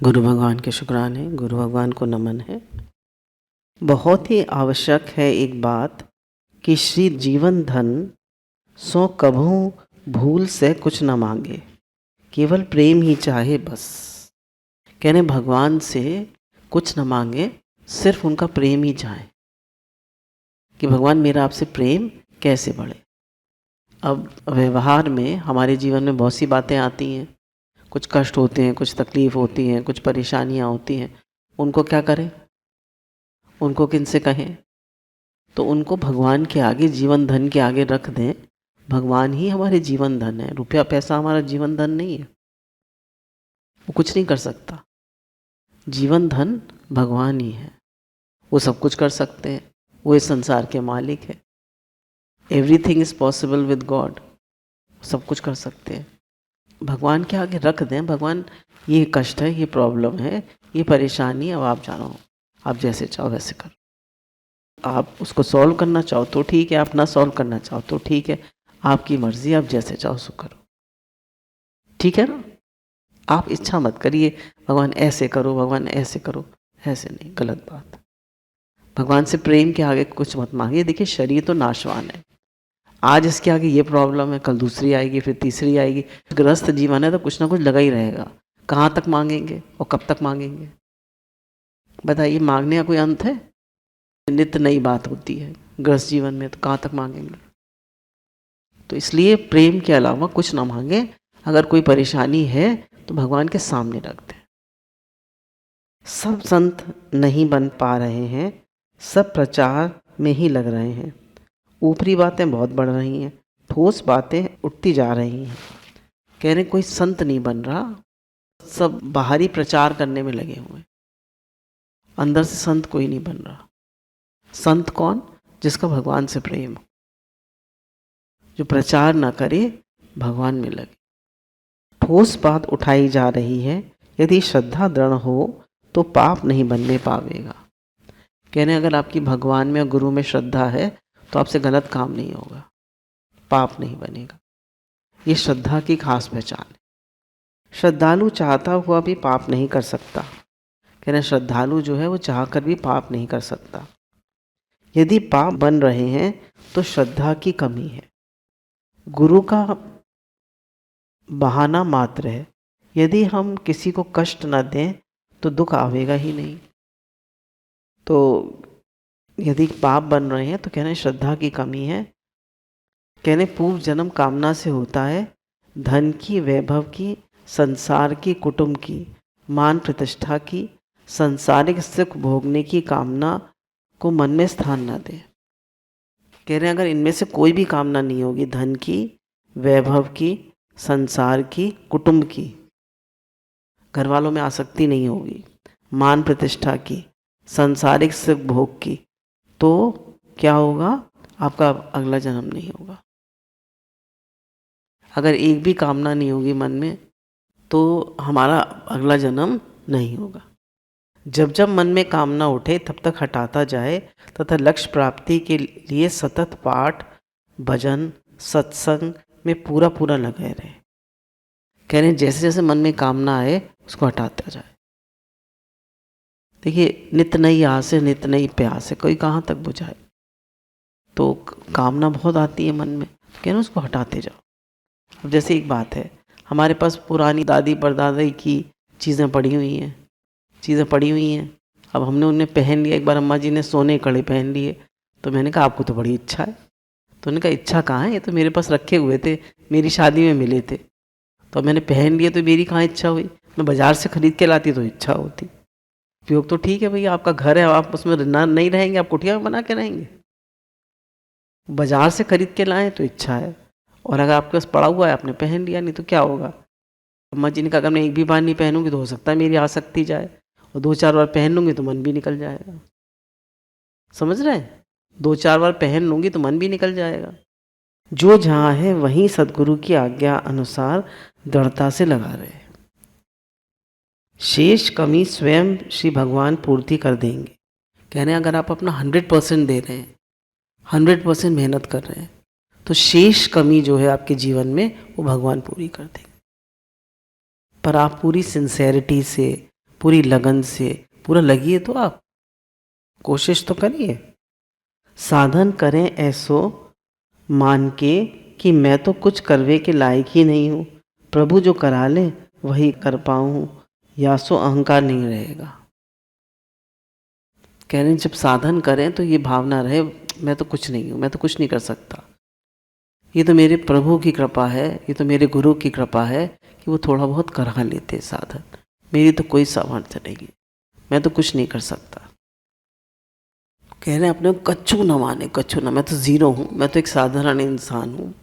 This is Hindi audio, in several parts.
गुरु भगवान के शुक्राने, गुरु भगवान को नमन है। बहुत ही आवश्यक है एक बात कि श्री जीवन धन सो कभू भूल से कुछ न मांगे, केवल प्रेम ही चाहे बस। कहने भगवान से कुछ न मांगे, सिर्फ उनका प्रेम ही चाहे कि भगवान मेरा आपसे प्रेम कैसे बढ़े। अब व्यवहार में हमारे जीवन में बहुत सी बातें आती हैं, कुछ कष्ट होते हैं, कुछ तकलीफ़ होती हैं, कुछ परेशानियां होती हैं। उनको क्या करें, उनको किनसे कहें? तो उनको भगवान के आगे, जीवन धन के आगे रख दें। भगवान ही हमारे जीवन धन है, रुपया पैसा हमारा जीवन धन नहीं है, वो कुछ नहीं कर सकता। जीवन धन भगवान ही है, वो सब कुछ कर सकते हैं, वो इस संसार के मालिक है। Everything is possible with God, सब कुछ कर सकते हैं। भगवान के आगे रख दें, भगवान ये कष्ट है, ये प्रॉब्लम है, ये परेशानी, अब आप जानो, आप जैसे चाहो वैसे करो। आप उसको सॉल्व करना चाहो तो ठीक है, आप ना सॉल्व करना चाहो तो ठीक है, आपकी मर्जी, आप जैसे चाहो सो करो, ठीक है ना। आप इच्छा मत करिए भगवान ऐसे करो, भगवान ऐसे करो, ऐसे नहीं, गलत बात। भगवान से प्रेम के आगे कुछ मत मांगिए। देखिए शरीर तो नाशवान है, आज इसके आगे ये प्रॉब्लम है, कल दूसरी आएगी, फिर तीसरी आएगी। ग्रस्त जीवन है तो कुछ ना कुछ लगा ही रहेगा। कहाँ तक मांगेंगे और कब तक मांगेंगे? बताइए, मांगने का कोई अंत है? नित्य नई बात होती है ग्रस्त जीवन में, तो कहाँ तक मांगेंगे? तो इसलिए प्रेम के अलावा कुछ ना मांगे। अगर कोई परेशानी है तो भगवान के सामने रख दें। सब संत नहीं बन पा रहे हैं, सब प्रचार में ही लग रहे हैं। ऊपरी बातें बहुत बढ़ रही हैं, ठोस बातें उठती जा रही हैं। कह रहे कोई संत नहीं बन रहा, सब बाहरी प्रचार करने में लगे हुए, अंदर से संत कोई नहीं बन रहा। संत कौन? जिसका भगवान से प्रेम हो, जो प्रचार ना करे, भगवान में लगे। ठोस बात उठाई जा रही है, यदि श्रद्धा दृढ़ हो तो पाप नहीं बनने पावेगा। कहने अगर आपकी भगवान में और गुरु में श्रद्धा है तो आपसे गलत काम नहीं होगा, पाप नहीं बनेगा। ये श्रद्धा की खास पहचान है। श्रद्धालु चाहता हुआ भी पाप नहीं कर सकता। कहना श्रद्धालु जो है वो चाहकर भी पाप नहीं कर सकता। यदि पाप बन रहे हैं तो श्रद्धा की कमी है, गुरु का बहाना मात्र है। यदि हम किसी को कष्ट न दें तो दुख आवेगा ही नहीं। तो यदि पाप बन रहे हैं तो कहने श्रद्धा की कमी है। कहने पूर्व जन्म कामना से होता है, धन की, वैभव की, संसार की, कुटुंब की, मान प्रतिष्ठा की, सांसारिक सुख भोगने की कामना को मन में स्थान न दे। कह रहे हैं अगर इनमें से कोई भी कामना नहीं होगी, धन की, वैभव की, संसार की, कुटुंब की, घर वालों में आसक्ति नहीं होगी, मान प्रतिष्ठा की, सांसारिक सुख भोग की, तो क्या होगा? आपका अगला जन्म नहीं होगा। अगर एक भी कामना नहीं होगी मन में तो हमारा अगला जन्म नहीं होगा। जब जब मन में कामना उठे तब तक हटाता जाए तथा लक्ष्य प्राप्ति के लिए सतत पाठ, भजन, सत्संग में पूरा पूरा लगे रहे। कह रहे हैं जैसे जैसे मन में कामना आए उसको हटाता जाए। देखिए नित्य नई आस है, नित्य नई प्यास है, कोई कहाँ तक बुझाए। तो कामना बहुत आती है मन में, कह रहे उसको हटाते जाओ। अब जैसे एक बात है, हमारे पास पुरानी दादी परदादी की चीज़ें पड़ी हुई हैं, अब हमने उन्हें पहन लिया। एक बार अम्मा जी ने सोने कड़े पहन लिए, तो मैंने कहा आपको तो बड़ी इच्छा है। तो उन्होंने कहा इच्छा कहाँ है, ये तो मेरे पास रखे हुए थे, मेरी शादी में मिले थे, तो मैंने पहन लिए, तो मेरी कहाँ इच्छा हुई? मैं बाज़ार से खरीद के लाती तो इच्छा होती। उपयोग तो ठीक है भैया, आपका घर है, आप उसमें नहीं रहेंगे, आप कुटिया में बना के रहेंगे। बाज़ार से खरीद के लाएँ तो इच्छा है, और अगर आपके पास पड़ा हुआ है आपने पहन लिया, नहीं तो क्या होगा? अम्मा जी ने कहा अगर मैं एक भी बार नहीं पहनूंगी तो हो सकता है मेरी आसक्ति जाए, और 2-4 बार पहन लूँगी तो मन भी निकल जाएगा। समझ रहे हैं? 2-4 बार पहन लूँगी तो मन भी निकल जाएगा। जो जहाँ है वहीं सद्गुरु की आज्ञा अनुसार दृढ़ता से लगा रहे। शेष कमी स्वयं श्री भगवान पूर्ति कर देंगे। कह रहे हैं अगर आप अपना 100% दे रहे हैं, 100% मेहनत कर रहे हैं, तो शेष कमी जो है आपके जीवन में वो भगवान पूरी कर देंगे। पर आप पूरी सिंसेरिटी से, पूरी लगन से, पूरा लगिए तो आप, कोशिश तो करिए। साधन करें ऐसो मान के कि मैं तो कुछ करवे के लायक ही नहीं हूँ, प्रभु जो करा ले वही कर पाऊँ, या सो अहंकार नहीं रहेगा। कह रहे हैं जब साधन करें तो ये भावना रहे मैं तो कुछ नहीं हूँ, मैं तो कुछ नहीं कर सकता, ये तो मेरे प्रभु की कृपा है, ये तो मेरे गुरु की कृपा है कि वो थोड़ा बहुत करा लेते साधन, मेरी तो कोई सामर्थ्य नहीं है, मैं तो कुछ नहीं कर सकता। कह रहे हैं अपने को कच्चू न माने, कच्चू ना, मैं तो ज़ीरो हूँ, मैं तो एक साधारण इंसान हूँ,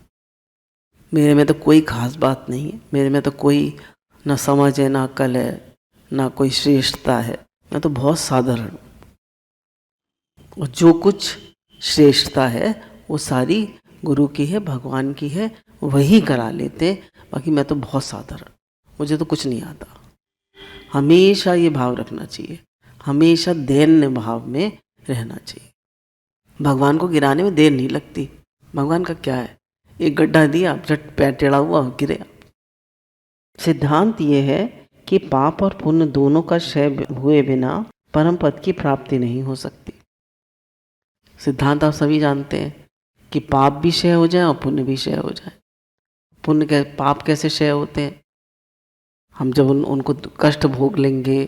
मेरे में तो कोई खास बात नहीं है, मेरे में तो कोई ना समझ है, ना अकल है, ना कोई श्रेष्ठता है, मैं तो बहुत साधारण हूँ। और जो कुछ श्रेष्ठता है वो सारी गुरु की है, भगवान की है, वही करा लेते, बाकी मैं तो बहुत साधारण, मुझे तो कुछ नहीं आता। हमेशा ये भाव रखना चाहिए, हमेशा दैन्य भाव में रहना चाहिए। भगवान को गिराने में देर नहीं लगती, भगवान का क्या है, एक गड्ढा दिया, झट पैर टेढ़ा हुआ, गिरे। सिद्धांत ये है कि पाप और पुण्य दोनों का क्षय हुए बिना परम पद की प्राप्ति नहीं हो सकती। सिद्धांत आप सभी जानते हैं कि पाप भी क्षय हो जाए और पुण्य भी क्षय हो जाए। पाप कैसे क्षय होते हैं, हम जब उनको कष्ट भोग लेंगे,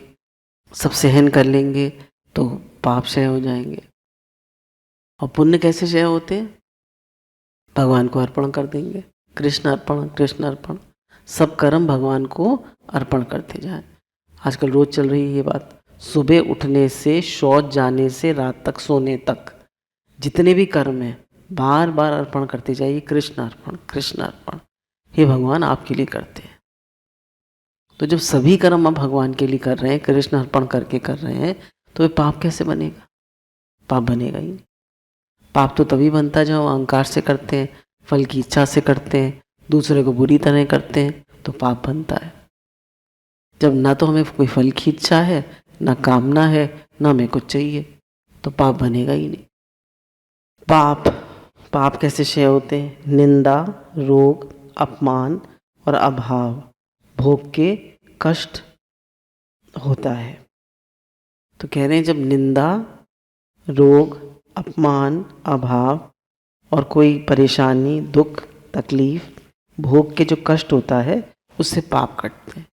सब सहन कर लेंगे तो पाप क्षय हो जाएंगे। और पुण्य कैसे क्षय होते हैं, भगवान को अर्पण कर देंगे, कृष्ण अर्पण, कृष्ण अर्पण, सब कर्म भगवान को अर्पण करते जाएं। आजकल रोज चल रही है ये बात, सुबह उठने से शौच जाने से रात तक सोने तक जितने भी कर्म हैं बार बार अर्पण करते जाइए, कृष्ण अर्पण, कृष्ण अर्पण, हे भगवान आपके लिए करते हैं। तो जब सभी कर्म आप भगवान के लिए कर रहे हैं, कृष्ण अर्पण करके कर रहे हैं, तो ये पाप कैसे बनेगा, पाप बनेगा ही नहीं। पाप तो तभी बनता है जब हम अहंकार से करते हैं, फल की इच्छा से करते हैं, दूसरे को बुरी तरह करते हैं, तो पाप बनता है। जब ना तो हमें कोई फल की इच्छा है, ना कामना है, ना हमें कुछ चाहिए, तो पाप बनेगा ही नहीं। पाप कैसे क्षय होते हैं, निंदा, रोग, अपमान और अभाव, भोग के कष्ट होता है। तो कह रहे हैं जब निंदा, रोग, अपमान, अभाव और कोई परेशानी, दुख, तकलीफ, भोग के जो कष्ट होता है उससे पाप कटते हैं।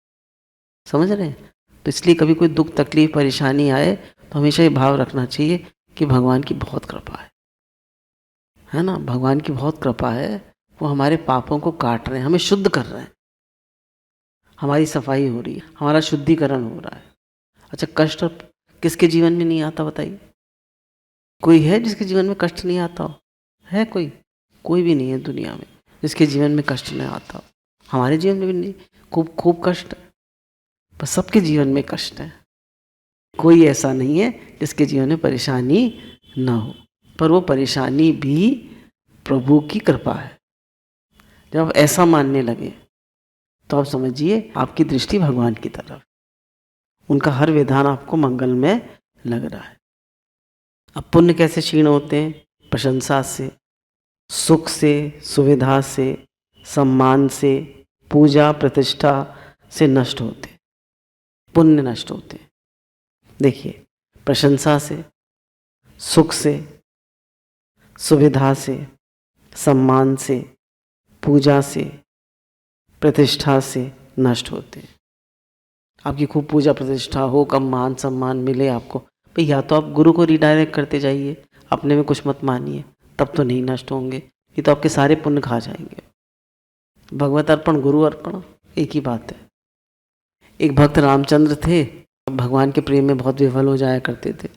समझ रहे हैं? तो इसलिए कभी कोई दुख, तकलीफ, परेशानी आए तो हमेशा ये भाव रखना चाहिए कि भगवान की बहुत कृपा है ना, भगवान की बहुत कृपा है, वो हमारे पापों को काट रहे हैं, हमें शुद्ध कर रहे हैं, हमारी सफाई हो रही है, हमारा शुद्धिकरण हो रहा है। अच्छा, कष्ट किसके जीवन में नहीं आता बताइए? कोई है जिसके जीवन में कष्ट नहीं आता हो? है कोई? कोई भी नहीं है दुनिया में जिसके जीवन में कष्ट नहीं आता हो। हमारे जीवन में भी नहीं, खूब खूब कष्ट है, पर सबके जीवन में कष्ट है। कोई ऐसा नहीं है जिसके जीवन में परेशानी ना हो, पर वो परेशानी भी प्रभु की कृपा है। जब आप ऐसा मानने लगे तो आप समझिए आपकी दृष्टि भगवान की तरफ, उनका हर विधान आपको मंगल में लग रहा है। अब पुण्य कैसे क्षीण होते हैं? प्रशंसा से, सुख से, सुविधा से, सम्मान से, पूजा प्रतिष्ठा से नष्ट होते, पुण्य नष्ट होते। देखिए, प्रशंसा से, सुख से, सुविधा से, सम्मान से, पूजा से, प्रतिष्ठा से नष्ट होते। आपकी खूब पूजा प्रतिष्ठा हो, कम मान सम्मान मिले आपको, भाई या तो आप गुरु को रिडायरेक्ट करते जाइए, अपने में कुछ मत मानिए, तब तो नहीं नष्ट होंगे, ये तो आपके सारे पुण्य खा जाएंगे। भगवत अर्पण, गुरु अर्पण एक ही बात है। एक भक्त रामचंद्र थे, भगवान के प्रेम में बहुत विफल हो जाया करते थे,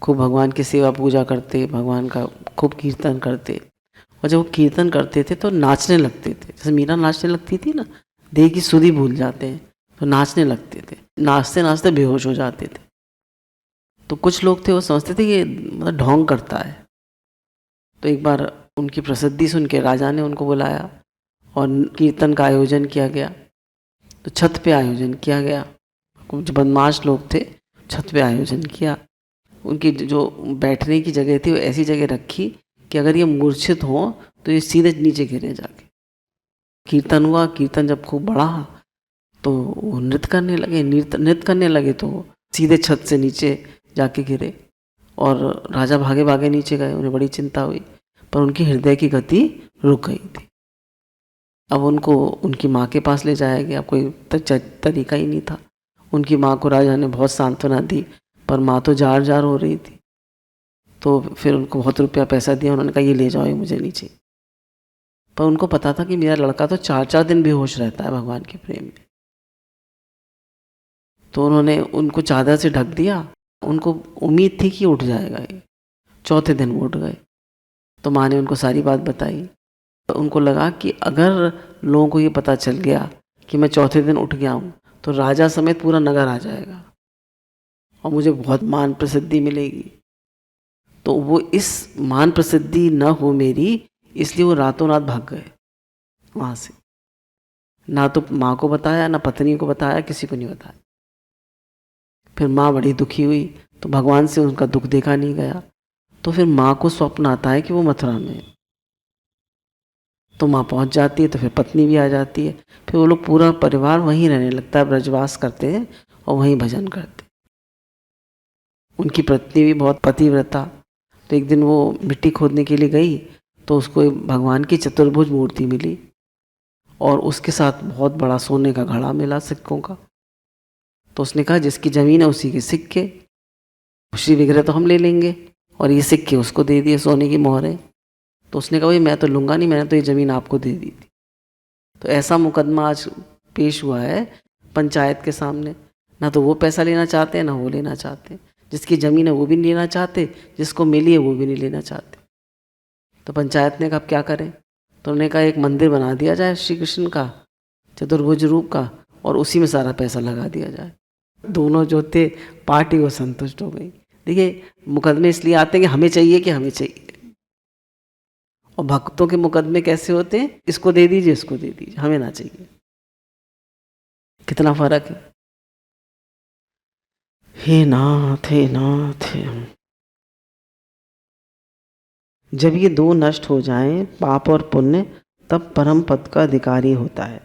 खूब भगवान की सेवा पूजा करते, भगवान का खूब कीर्तन करते, और जब वो कीर्तन करते थे तो नाचने लगते थे, जैसे मीरा नाचने लगती थी ना, देह की सुधि भूल जाते हैं तो नाचने लगते थे, नाचते नाचते बेहोश हो जाते थे। तो कुछ लोग थे वो समझते थे कि मतलब ढोंग करता है। तो एक बार उनकी प्रसिद्धि सुन के राजा ने उनको बुलाया और कीर्तन का आयोजन किया गया। तो छत पे आयोजन किया गया, कुछ बदमाश लोग थे, छत पे आयोजन किया। उनकी जो बैठने की जगह थी वो ऐसी जगह रखी कि अगर ये मूर्छित हो तो ये सीधे नीचे गिरे जाके। कीर्तन हुआ, कीर्तन जब खूब बढ़ा तो वो नृत्य करने लगे, नृत्य करने लगे तो सीधे छत से नीचे जाके गिरे और राजा भागे भागे नीचे गए। उन्हें बड़ी चिंता हुई, पर उनकी हृदय की गति रुक गई थी। अब उनको उनकी माँ के पास ले जाया गया, कोई तरीका ही नहीं था। उनकी माँ को राजा ने बहुत सांत्वना दी, पर माँ तो जार जार हो रही थी। तो फिर उनको बहुत रुपया पैसा दिया, उन्होंने कहा ये ले जाओ, ये मुझे नीचे। पर उनको पता था कि मेरा लड़का तो 4-4 दिन बेहोश रहता है भगवान के प्रेम में। तो उन्होंने उनको चादर से ढक दिया। उनको उम्मीद थी कि उठ जाएगा ये। चौथे दिन वो उठ गए। तो माँ ने उनको सारी बात बताई। तो उनको लगा कि अगर लोगों को ये पता चल गया कि मैं चौथे दिन उठ गया हूँ तो राजा समेत पूरा नगर आ जाएगा और मुझे बहुत मान प्रसिद्धि मिलेगी। तो वो इस मान प्रसिद्धि न हो मेरी, इसलिए वो रातों रात भाग गए वहाँ से। ना तो माँ को बताया, ना पत्नी को बताया, किसी को नहीं बताया। फिर माँ बड़ी दुखी हुई, तो भगवान से उनका दुख देखा नहीं गया। तो फिर माँ को स्वप्न आता है कि वो मथुरा में है। तो माँ पहुँच जाती है, तो फिर पत्नी भी आ जाती है। फिर वो लोग पूरा परिवार वहीं रहने लगता है, ब्रजवास करते हैं और वहीं भजन करते। उनकी पत्नी भी बहुत पतिव्रता। तो एक दिन वो मिट्टी खोदने के लिए गई, तो उसको भगवान की चतुर्भुज मूर्ति मिली और उसके साथ बहुत बड़ा सोने का घड़ा मिला सिक्कों का। तो उसने कहा जिसकी ज़मीन है उसी के सिक्के, श्री विग्रह तो हम ले लेंगे और ये सिक्के उसको दे दिए, सोने की मोहरें। तो उसने कहा भाई मैं तो लूँगा नहीं, मैंने तो ये ज़मीन आपको दे दी थी। तो ऐसा मुकदमा आज पेश हुआ है पंचायत के सामने। ना तो वो पैसा लेना चाहते हैं, ना वो लेना चाहते। जिसकी ज़मीन है वो भी नहीं लेना चाहते, जिसको मिली है वो भी नहीं लेना चाहते। तो पंचायत ने कहा अब क्या करें। तो उन्होंने कहा एक मंदिर बना दिया जाए श्री कृष्ण का, चतुर्भुज रूप का, और उसी में सारा पैसा लगा दिया जाए। दोनों जो थे पार्टी वो संतुष्ट हो गई। देखिए मुकदमे इसलिए आते हैं कि हमें चाहिए, कि हमें चाहिए। और भक्तों के मुकदमे कैसे होते हैं, इसको दे दीजिए, इसको दे दीजिए, हमें ना चाहिए। कितना फर्क है। हे नाथ, हे नाथ, जब ये दो नष्ट हो जाएं, पाप और पुण्य, तब परम पद का अधिकारी होता है।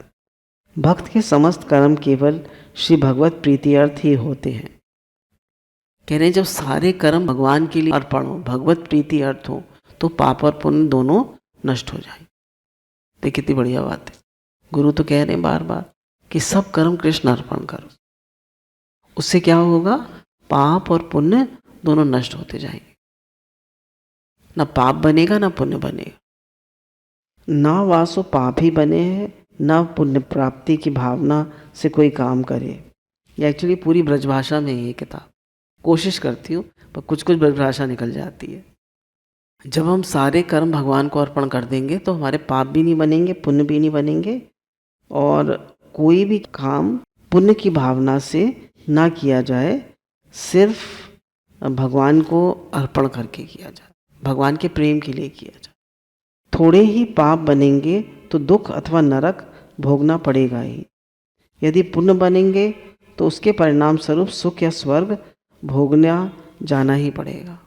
भक्त के समस्त कर्म केवल श्री भगवत प्रीति अर्थ ही होते हैं। कह रहे हैं जब सारे कर्म भगवान के लिए अर्पण हो, भगवत प्रीति अर्थ हो, तो पाप और पुण्य दोनों नष्ट हो जाए। तो कितनी बढ़िया बात है। गुरु तो कह रहे हैं बार बार कि सब कर्म कृष्ण अर्पण करो। उससे क्या होगा, पाप और पुण्य दोनों नष्ट होते जाएंगे। ना पाप बनेगा ना पुण्य बनेगा। ना वासो पाप ही बने हैं, ना पुण्य प्राप्ति की भावना से कोई काम करे। ये एक्चुअली पूरी ब्रजभाषा में ये किताब, कोशिश करती हूँ पर कुछ कुछ ब्रजभाषा निकल जाती है। जब हम सारे कर्म भगवान को अर्पण कर देंगे तो हमारे पाप भी नहीं बनेंगे, पुण्य भी नहीं बनेंगे, और कोई भी काम पुण्य की भावना से ना किया जाए, सिर्फ भगवान को अर्पण करके किया जाए, भगवान के प्रेम के लिए किया जाए। थोड़े ही पाप बनेंगे तो दुख अथवा नरक भोगना पड़ेगा ही। यदि पुण्य बनेंगे तो उसके परिणाम स्वरूप सुख या स्वर्ग भोगना जाना ही पड़ेगा।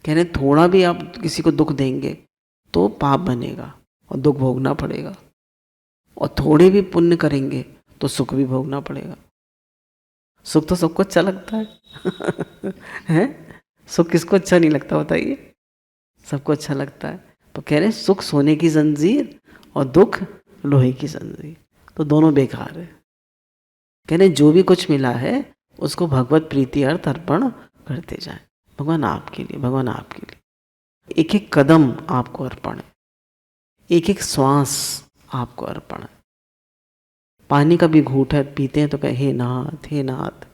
कह रहे थोड़ा भी आप किसी को दुख देंगे तो पाप बनेगा और दुख भोगना पड़ेगा, और थोड़े भी पुण्य करेंगे तो सुख भी भोगना पड़ेगा। सुख तो सबको अच्छा लगता है हैं? सुख किसको अच्छा नहीं लगता बताइए? सबको अच्छा लगता है। तो कह रहे हैं सुख सोने की जंजीर और दुख लोहे की जंजीर, तो दोनों बेकार है। कह रहे जो भी कुछ मिला है उसको भगवत प्रीति अर्थ अर्पण करते जाएं। भगवान आपके लिए, भगवान आपके लिए। एक एक कदम आपको अर्पण है, एक एक श्वास आपको अर्पण है। पानी का भी घूंट है, पीते हैं तो कहे हे नाथ, हे नाथ।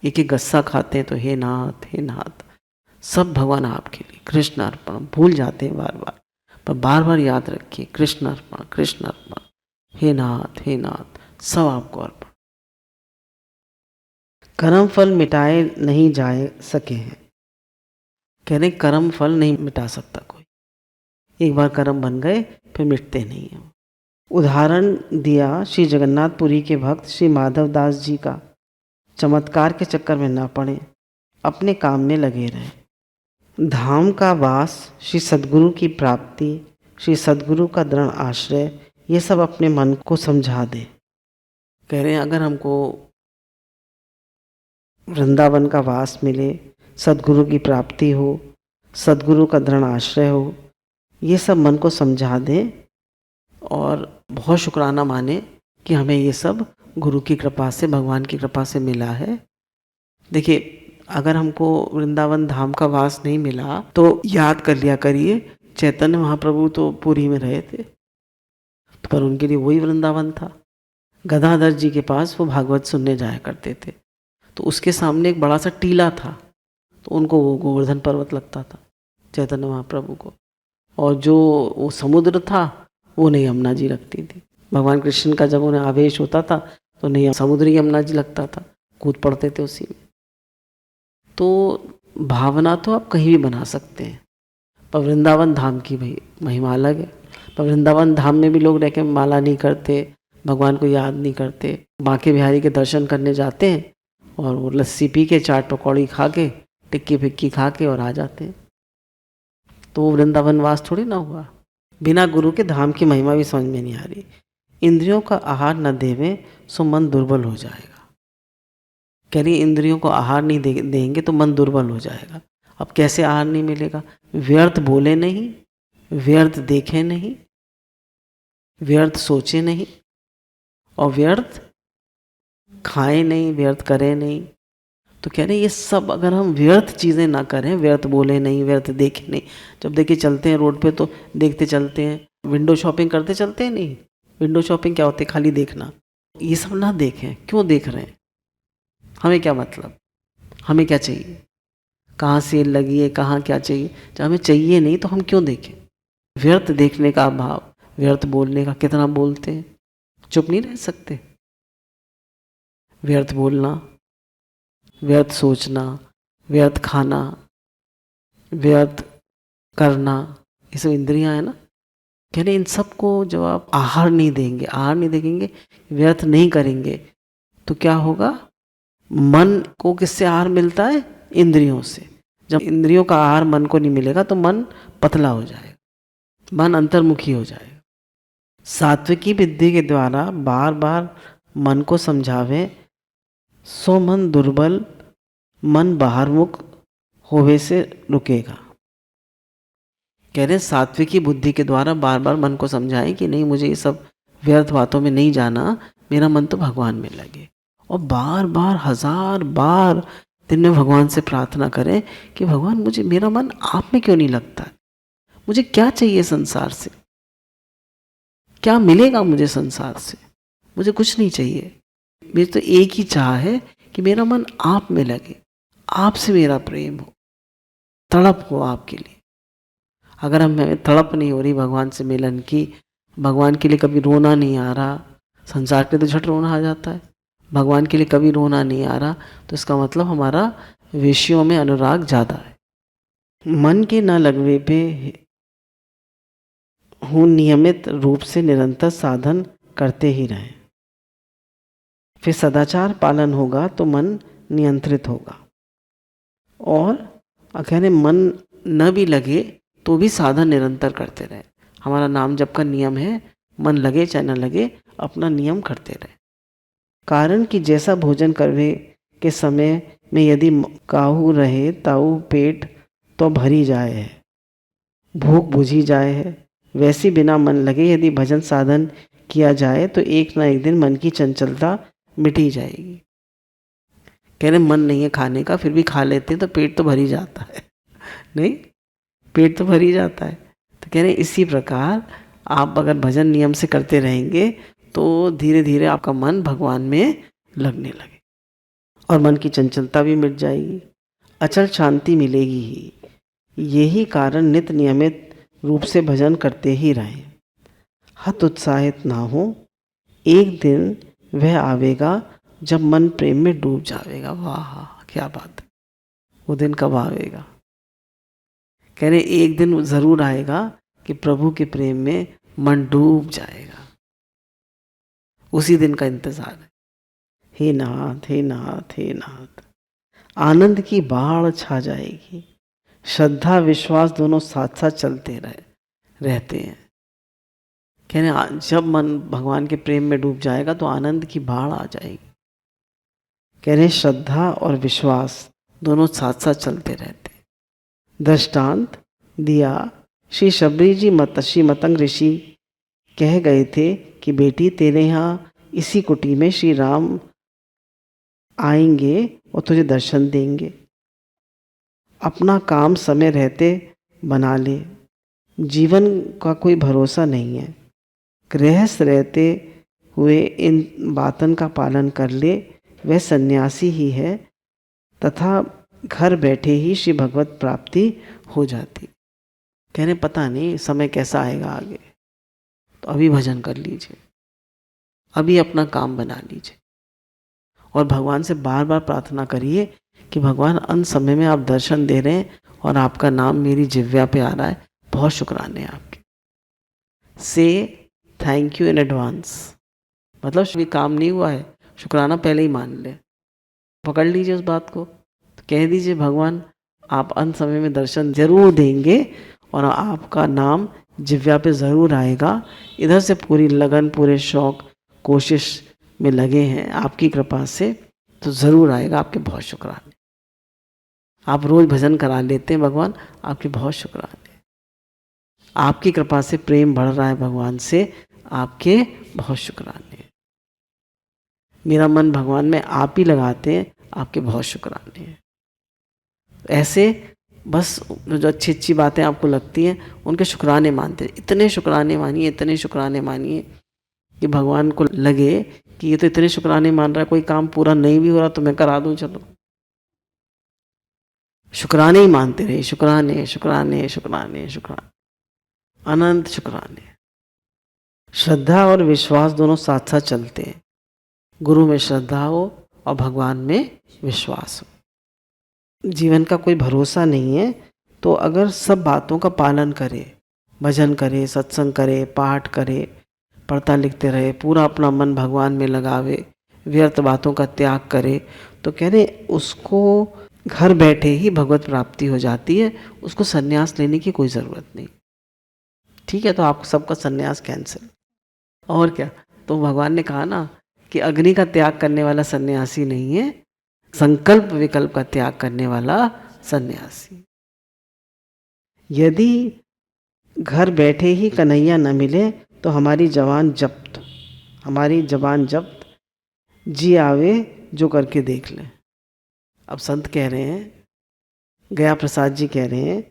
एक एक गस्सा खाते हैं तो हे नाथ, हे नाथ। सब भगवान आपके लिए, कृष्ण अर्पण। भूल जाते हैं बार बार, पर बार बार याद रखिए कृष्ण अर्पण, कृष्ण अर्पण, हे नाथ, हे नाथ, सब आपको अर्पण। कर्म फल मिटाए नहीं जा सके हैं। कह रहे कर्म फल नहीं मिटा सकता कोई, एक बार कर्म बन गए फिर मिटते नहीं हैं। उदाहरण दिया श्री जगन्नाथपुरी के भक्त श्री माधव दास जी का। चमत्कार के चक्कर में ना पड़े, अपने काम में लगे रहें। धाम का वास, श्री सद्गुरु की प्राप्ति, श्री सद्गुरु का दृढ़ आश्रय, ये सब अपने मन को समझा दे। कह रहे हैं अगर हमको वृंदावन का वास मिले, सद्गुरु की प्राप्ति हो, सद्गुरु का दृढ़ आश्रय हो, ये सब मन को समझा दें और बहुत शुक्राना माने कि हमें ये सब गुरु की कृपा से, भगवान की कृपा से मिला है। देखिए, अगर हमको वृंदावन धाम का वास नहीं मिला तो याद कर लिया करिए, चैतन्य महाप्रभु तो पुरी में रहे थे, पर उनके लिए वही वृंदावन था। गदाधर जी के पास वो भागवत सुनने जाया करते थे, तो उसके सामने एक बड़ा सा टीला था, तो उनको वो गोवर्धन पर्वत लगता था चैतन्य महाप्रभु को, और जो वो समुद्र था वो नहीं यमुना जी लगती थी। भगवान कृष्ण का जब उन्हें आवेश होता था तो नहीं समुद्र ही यमुना जी लगता था, कूद पड़ते थे उसी में। तो भावना तो आप कहीं भी बना सकते हैं, पर वृंदावन धाम की भाई महिमा अलग है। पर वृंदावन धाम में भी लोग रह के माला नहीं करते, भगवान को याद नहीं करते, बांके बिहारी के दर्शन करने जाते हैं और वो लस्सी पी के, चाट पकौड़ी खा के, टिक्की फिक्की खा के और आ जाते हैं। तो वो वृंदावन वास थोड़ी ना हुआ। बिना गुरु के धाम की महिमा भी समझ में नहीं आ रही। इंद्रियों का आहार न देवें सो मन दुर्बल हो जाएगा। कह रही इंद्रियों को आहार नहीं देंगे तो मन दुर्बल हो जाएगा। अब कैसे आहार नहीं मिलेगा? व्यर्थ बोले नहीं, व्यर्थ देखे नहीं, व्यर्थ सोचे नहीं, और व्यर्थ खाए नहीं, व्यर्थ करे नहीं। तो कह रहे ये सब अगर हम व्यर्थ चीज़ें ना करें, व्यर्थ बोले नहीं, व्यर्थ देखे नहीं। जब देखिए चलते हैं रोड पे तो देखते चलते हैं, विंडो शॉपिंग करते चलते हैं नहीं। विंडो शॉपिंग क्या होती है? खाली देखना। ये सब ना देखें। क्यों देख रहे हैं? हमें क्या मतलब? हमें क्या चाहिए? कहाँ सेल लगी है, कहाँ क्या चाहिए? जब हमें चाहिए नहीं तो हम क्यों देखें? व्यर्थ देखने का अभाव, व्यर्थ बोलने का। कितना बोलते हैं, चुप नहीं रह सकते। व्यर्थ बोलना, व्यर्थ सोचना, व्यर्थ खाना, व्यर्थ करना, ये सब इंद्रियां है ना। कह रहे इन सब को जब आप आहार नहीं देंगे, आहार नहीं देंगे, व्यर्थ नहीं करेंगे, तो क्या होगा? मन को किससे आहार मिलता है? इंद्रियों से। जब इंद्रियों का आहार मन को नहीं मिलेगा तो मन पतला हो जाएगा, मन अंतर्मुखी हो जाएगा। सात्विकी बुद्धि के द्वारा बार बार मन को समझावे सो मन दुर्बल, मन बाहरमुख होवे से रुकेगा। कह रहे सात्विकी बुद्धि के द्वारा बार बार मन को समझाएं कि नहीं, मुझे ये सब व्यर्थ बातों में नहीं जाना, मेरा मन तो भगवान में लगे। और बार बार, हजार बार दिन में भगवान से प्रार्थना करें कि भगवान मुझे, मेरा मन आप में क्यों नहीं लगता? मुझे क्या चाहिए संसार से? क्या मिलेगा मुझे संसार से? मुझे कुछ नहीं चाहिए। मेरी तो एक ही चाह है कि मेरा मन आप में लगे, आपसे मेरा प्रेम हो, तड़प हो आपके लिए। अगर हमें तड़प नहीं हो रही भगवान से मिलन की, भगवान के लिए कभी रोना नहीं आ रहा, संसार के तो झट रोना आ जाता है, भगवान के लिए कभी रोना नहीं आ रहा, तो इसका मतलब हमारा विषयों में अनुराग ज़्यादा है। मन के न लगने पे हूँ नियमित रूप से निरंतर साधन करते ही रहें, फिर सदाचार पालन होगा तो मन नियंत्रित होगा। और अगर मन न भी लगे तो भी साधन निरंतर करते रहे। हमारा नाम जप का नियम है, मन लगे चाहे न लगे, अपना नियम करते रहे। कारण कि जैसा भोजन करने के समय में यदि काहू रहे ताऊ पेट तो भरी जाए है, भूख बुझी जाए है, वैसी बिना मन लगे यदि भजन साधन किया जाए तो एक ना एक दिन मन की चंचलता मिटी जाएगी। कह रहे मन नहीं है खाने का, फिर भी खा लेते हैं तो पेट तो भर ही जाता है। नहीं, पेट तो भर ही जाता है। तो कह रहे इसी प्रकार आप अगर भजन नियम से करते रहेंगे तो धीरे धीरे आपका मन भगवान में लगने लगे और मन की चंचलता भी मिट जाएगी, अचल शांति मिलेगी ही। यही कारण नित्य नियमित रूप से भजन करते ही रहें, हत उत्साहित ना हो। एक दिन वह आवेगा जब मन प्रेम में डूब जाएगा। वाह क्या बात है! वो दिन कब आवेगा? कह रहे एक दिन जरूर आएगा कि प्रभु के प्रेम में मन डूब जाएगा। उसी दिन का इंतजार है। हे नाथ, हे नाथ, हे नाथ। आनंद की बाढ़ छा जाएगी। श्रद्धा विश्वास दोनों साथ साथ चलते रहते हैं। कह रहे हैं जब मन भगवान के प्रेम में डूब जाएगा तो आनंद की बाढ़ आ जाएगी। कह रहे हैं श्रद्धा और विश्वास दोनों साथ साथ चलते रहते। दृष्टांत दिया, श्री शबरी जी श्री मतंग ऋषि कह गए थे कि बेटी तेरे यहाँ इसी कुटी में श्री राम आएंगे और तुझे दर्शन देंगे। अपना काम समय रहते बना ले, जीवन का कोई भरोसा नहीं है। गृहस्थ रहते हुए इन बातन का पालन कर ले, वह सन्यासी ही है तथा घर बैठे ही श्री भगवत प्राप्ति हो जाती। कह रहे पता नहीं समय कैसा आएगा आगे, तो अभी भजन कर लीजिए, अभी अपना काम बना लीजिए और भगवान से बार बार प्रार्थना करिए कि भगवान अंत समय में आप दर्शन दे रहे हैं और आपका नाम मेरी जिह्वा पे आ रहा है, बहुत शुक्राने हैं आपके। से थैंक यू इन एडवांस, मतलब अभी काम नहीं हुआ है, शुक्राना पहले ही मान ले, पकड़ लीजिए उस बात को। तो कह दीजिए भगवान आप अंत समय में दर्शन जरूर देंगे और आपका नाम जिह्वा पे ज़रूर आएगा। इधर से पूरी लगन पूरे शौक कोशिश में लगे हैं, आपकी कृपा से तो ज़रूर आएगा। आपके बहुत शुक्राने, आप रोज़ भजन करा लेते हैं भगवान, आपके बहुत शुक्राने। आपकी कृपा से प्रेम बढ़ रहा है भगवान से, आपके बहुत शुक्राने। मेरा मन भगवान में आप ही लगाते हैं, आपके बहुत शुक्राने। ऐसे बस जो अच्छी अच्छी बातें आपको लगती हैं उनके शुक्राने मानते, इतने शुक्राने मानिए, इतने शुक्राने मानिए कि भगवान को लगे कि ये तो इतने शुक्राने मान रहा है, कोई काम पूरा नहीं भी हो रहा तो मैं करा दूं, चलो। शुक्राने ही मानते रहे, शुक्राने शुक्राने शुक्राने शुक्राने, अनंत शुक्राने। श्रद्धा और विश्वास दोनों साथ साथ चलते हैं। गुरु में श्रद्धा हो और भगवान में विश्वास हो। जीवन का कोई भरोसा नहीं है, तो अगर सब बातों का पालन करे, भजन करे, सत्संग करे, पाठ करे, पढ़ता लिखते रहे, पूरा अपना मन भगवान में लगावे, व्यर्थ बातों का त्याग करे, तो कह रहे उसको घर बैठे ही भगवत प्राप्ति हो जाती है। उसको सन्यास लेने की कोई ज़रूरत नहीं। ठीक है, तो आपको सबका सन्यास कैंसिल। और क्या, तो भगवान ने कहा ना कि अग्नि का त्याग करने वाला सन्यासी नहीं है, संकल्प विकल्प का त्याग करने वाला सन्यासी। यदि घर बैठे ही कन्हैया न मिले तो हमारी जबान जब्त, हमारी जबान जब्त, जी आवे जो करके देख लें। अब संत कह रहे हैं, गया प्रसाद जी कह रहे हैं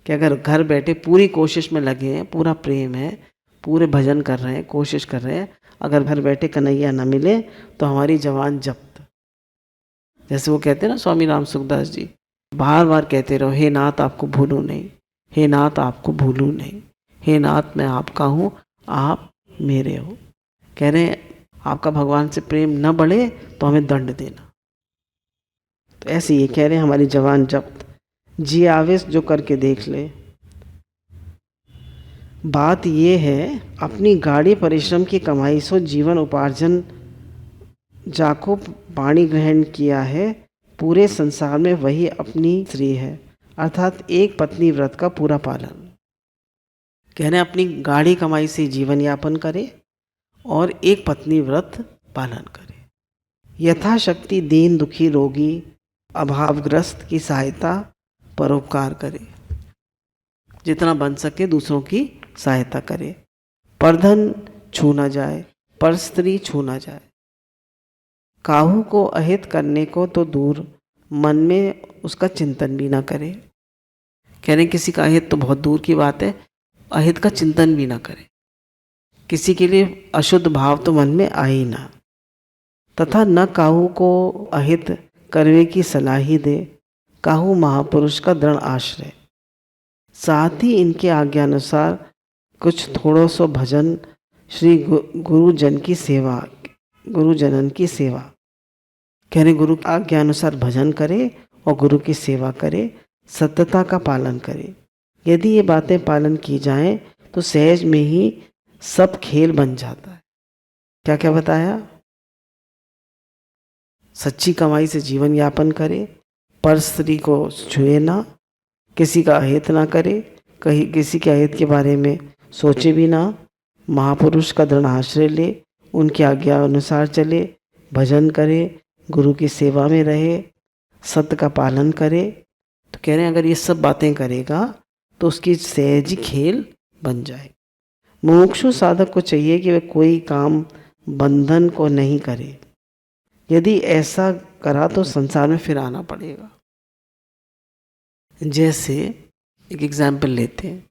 कि अगर घर बैठे पूरी कोशिश में लगे हैं, पूरा प्रेम है, पूरे भजन कर रहे हैं, कोशिश कर रहे हैं, अगर घर बैठे कन्हैया न मिले तो हमारी जबान जब्त। जैसे वो कहते हैं ना स्वामी राम सुखदास जी, बार बार कहते रहो, हे नाथ आपको भूलूं नहीं, हे नाथ आपको भूलूं नहीं, हे नाथ मैं आपका हूँ, आप मेरे हो। कह रहे हैं आपका भगवान से प्रेम न बढ़े तो हमें दंड देना। तो ऐसे ये कह रहे हैं हमारी जवान जब्त, जी आवेश जो करके देख ले। बात ये है अपनी गाढ़ी परिश्रम की कमाई से जीवन उपार्जन जाको पाणी ग्रहण किया है, पूरे संसार में वही अपनी स्त्री है, अर्थात एक पत्नी व्रत का पूरा पालन। कहने अपनी गाढ़ी कमाई से जीवन यापन करे और एक पत्नी व्रत पालन करे। यथाशक्ति दीन दुखी रोगी अभावग्रस्त की सहायता परोपकार करे, जितना बन सके दूसरों की सहायता करे। पर धन छू न जाए, पर स्त्री छू न जाए। काहू को अहित करने को तो दूर, मन में उसका चिंतन भी ना करे। कह रहे किसी का अहित तो बहुत दूर की बात है, अहित का चिंतन भी ना करे। किसी के लिए अशुद्ध भाव तो मन में आए ही ना। तथा न काहू को अहित करने की सलाह ही दे, काहू महापुरुष का दृढ़ आश्रय। साथ ही इनके आज्ञानुसार कुछ थोड़ो सो भजन, श्री गुरुजन की सेवा, गुरुजनन की सेवा। कह रहे गुरु की आज्ञानुसार भजन करे और गुरु की सेवा करे, सत्यता का पालन करे। यदि ये बातें पालन की जाएं तो सहज में ही सब खेल बन जाता है। क्या क्या बताया? सच्ची कमाई से जीवन यापन करे, पर स्त्री को छुए ना, किसी का अहित ना करे, कहीं किसी के अहित के बारे में सोचे भी ना, महापुरुष का दृढ़ आश्रय ले, उनकी आज्ञा अनुसार चले, भजन करे, गुरु की सेवा में रहे, सत्य का पालन करे। तो कह रहे हैं अगर ये सब बातें करेगा तो उसकी सहज ही खेल बन जाए। मुमुक्षु साधक को चाहिए कि वह कोई काम बंधन को नहीं करे। यदि ऐसा करा तो संसार में फिर आना पड़ेगा। जैसे एक एग्जाम्पल लेते हैं,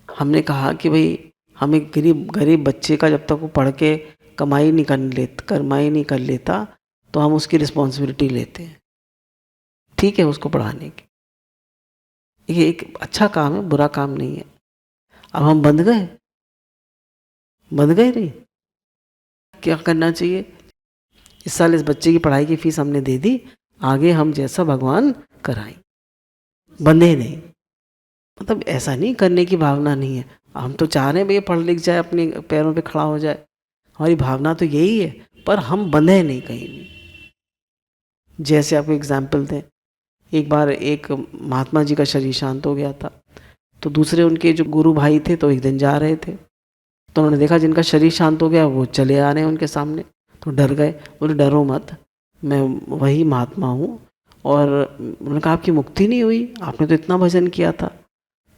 हमने कहा कि भाई हमें गरीब बच्चे का जब तक वो पढ़ के कमाई नहीं कर लेता तो हम उसकी रिस्पॉन्सिबिलिटी लेते हैं, ठीक है, उसको पढ़ाने की। ये एक अच्छा काम है, बुरा काम नहीं है। अब हम बंध गए नहीं, क्या करना चाहिए? इस साल इस बच्चे की पढ़ाई की फीस हमने दे दी, आगे हम जैसा भगवान कराएं, बंधे नहीं। मतलब ऐसा नहीं करने की भावना नहीं है, हम तो चाह रहे हैं भैया पढ़ लिख जाए, अपने पैरों पे खड़ा हो जाए, हमारी भावना तो यही है, पर हम बंधे नहीं कहीं भी। जैसे आपको एग्जाम्पल दें, एक बार एक महात्मा जी का शरीर शांत हो गया था, तो दूसरे उनके जो गुरु भाई थे तो एक दिन जा रहे थे, तो उन्होंने देखा जिनका शरीर शांत हो गया वो चले आ रहे हैं उनके सामने, तो डर गए। बोले डरो मत, मैं वही महात्मा हूँ। और उन्होंने कहा आपकी मुक्ति नहीं हुई, आपने तो इतना भजन किया था।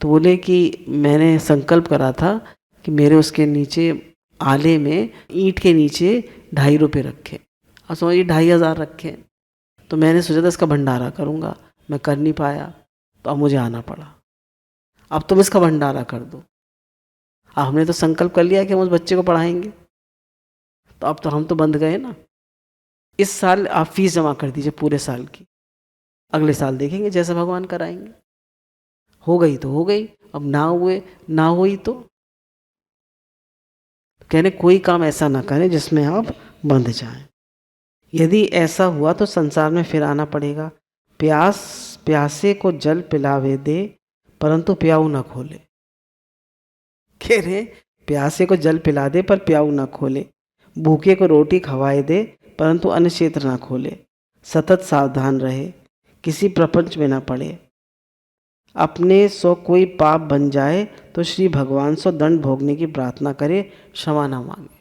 तो बोले कि मैंने संकल्प करा था कि मेरे उसके नीचे आले में ईंट के नीचे 2.5 रुपये रखे, और समझिए 2,500 रखे। तो मैंने सोचा था इसका भंडारा करूँगा, मैं कर नहीं पाया, तो अब मुझे आना पड़ा। अब तुम इसका भंडारा कर दो। अब हमने तो संकल्प कर लिया कि हम उस बच्चे को पढ़ाएंगे, तो अब तो हम तो बंध गए ना। इस साल आप फीस जमा कर दीजिए पूरे साल की, अगले साल देखेंगे जैसा भगवान कराएंगे। हो गई तो हो गई, अब ना हुई तो कहने कोई काम ऐसा ना करें जिसमें आप बंध जाएं। यदि ऐसा हुआ तो संसार में फिर आना पड़ेगा। प्यासे को जल पिलावे दे, परंतु प्याऊ न खोले। कह रहे प्यासे को जल पिला दे पर प्याऊ न खोले, भूखे को रोटी खवाए दे परंतु अन्न क्षेत्र न खोले। सतत सावधान रहे, किसी प्रपंच में न पड़े। अपने सो कोई पाप बन जाए तो श्री भगवान सो दंड भोगने की प्रार्थना करे, क्षमा न मांगे।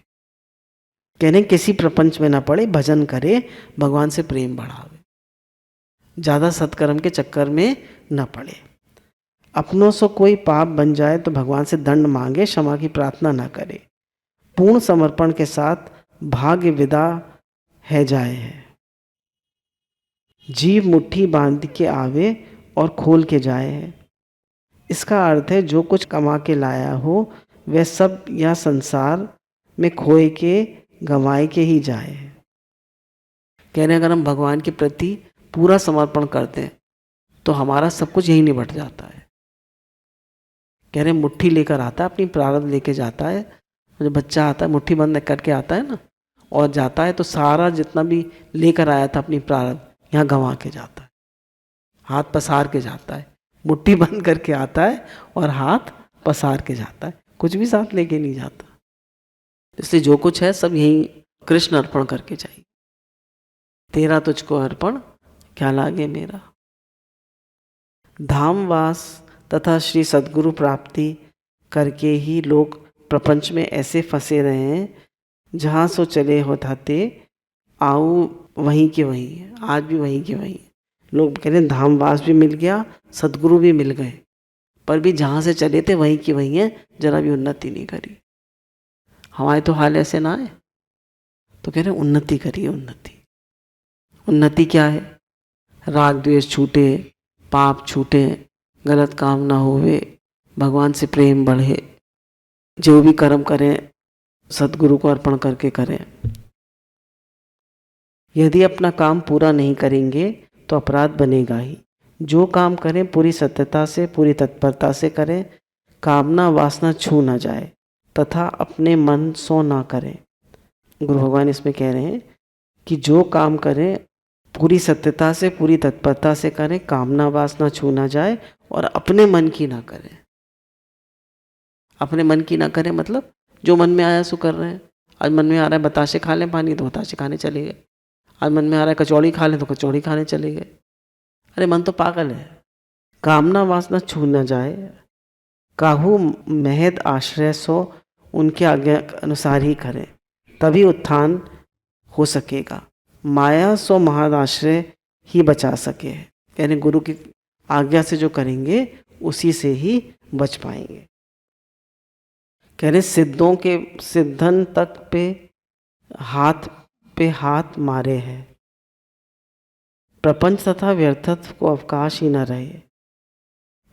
कहने किसी प्रपंच में न पड़े, भजन करे, भगवान से प्रेम बढ़ावे, ज़्यादा सत्कर्म के चक्कर में न पड़े। अपनों से कोई पाप बन जाए तो भगवान से दंड मांगे, क्षमा की प्रार्थना न करे। पूर्ण समर्पण के साथ भाग्य विदा है जाए है। जीव मुट्ठी बांध के आवे और खोल के जाए है। इसका अर्थ है जो कुछ कमा के लाया हो वह सब यह संसार में खोए के गंवाए के ही जाए है। कह रहे हैं अगर हम भगवान के प्रति पूरा समर्पण करते हैं तो हमारा सब कुछ यही निबट जाता है। कह रहे हैं मुट्ठी लेकर आता है, अपनी प्रारब्ध लेके जाता है। जब बच्चा आता है मुट्ठी बंद करके आता है ना, और जाता है तो सारा जितना भी लेकर आया था अपनी प्रारब्ध यहाँ गंवा के जाता है, हाथ पसार के जाता है। मुट्ठी बंद करके आता है और हाथ पसार के जाता है, कुछ भी साथ लेके नहीं जाता। इसलिए जो कुछ है सब यही कृष्ण अर्पण करके चाहिए। तेरा तुझको अर्पण क्या लागे मेरा। धामवास तथा श्री सद्गुरु प्राप्ति करके ही लोग प्रपंच में ऐसे फंसे रहे हैं, जहाँ सो चले हो थाते आऊ वहीं के वहीं है। आज भी वहीं के वहीं लोग कह रहे हैं धामवास भी मिल गया, सद्गुरु भी मिल गए, पर भी जहाँ से चले थे वहीं की वहीं है, जरा भी उन्नति नहीं करी। हमारे तो हाल ऐसे ना है, तो कह रहे हैं उन्नति करिए। उन्नति क्या है? राग द्वेष छूटे, पाप छूटे, गलत काम ना होवे, भगवान से प्रेम बढ़े, जो भी कर्म करें सद्गुरु को अर्पण करके करें। यदि अपना काम पूरा नहीं करेंगे तो अपराध बनेगा ही। जो काम करें पूरी सत्यता से, पूरी तत्परता से करें, कामना वासना छू ना जाए तथा अपने मन सो ना करें। गुरु भगवान इसमें कह रहे हैं कि जो काम करें पूरी सत्यता से, पूरी तत्परता से करें, कामना वासना छू ना जाए और अपने मन की ना करें। अपने मन की ना करें मतलब जो मन में आया सो कर रहे हैं। आज मन में आ रहा है बताशे खा लें पानी, तो बताशे खाने चले गए। आज मन में आ रहा है कचौड़ी खा लें, तो कचौड़ी खाने चले गए। अरे मन तो पागल है। कामना वासना छू न जाए, काहू महद आश्रय सो उनके आज्ञा के अनुसार ही करें, तभी उत्थान हो सकेगा। माया सो महादाश्रय ही बचा सके। यानी गुरु की आज्ञा से जो करेंगे उसी से ही बच पाएंगे। कह रहे सिद्धों के सिद्धन तक पे हाथ मारे हैं, प्रपंच तथा व्यर्थत्व को अवकाश ही न रहे।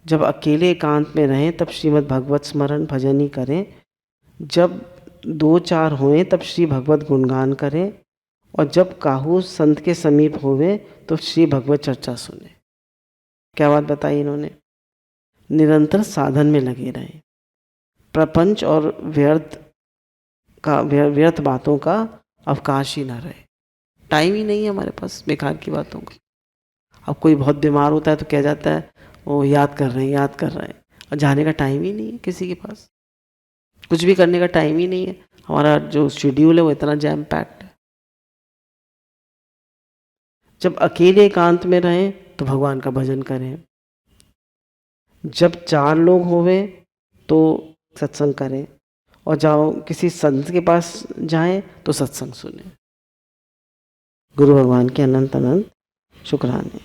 जब अकेले एकांत में रहें तब श्रीमद् भगवत स्मरण भजन ही करें, जब दो चार होएं तब श्री भगवत गुणगान करें, और जब काहू संत के समीप होवे तो श्री भगवत चर्चा सुने। क्या बात बताई इन्होंने। निरंतर साधन में लगे रहें, प्रपंच और व्यर्थ बातों का अवकाश ही ना रहे। टाइम ही नहीं है हमारे पास बेकार की बातों का। अब कोई बहुत बीमार होता है तो क्या जाता है, वो याद कर रहे हैं, और जाने का टाइम ही नहीं है किसी के पास। कुछ भी करने का टाइम ही नहीं है। हमारा जो शेड्यूल है वो इतना जैम पैक्ड है। जब अकेले एकांत में रहें तो भगवान का भजन करें, जब चार लोग होवे तो सत्संग करें, और जाओ किसी संत के पास जाएं तो सत्संग सुने। गुरु भगवान के अनंत अनंत शुक्राने।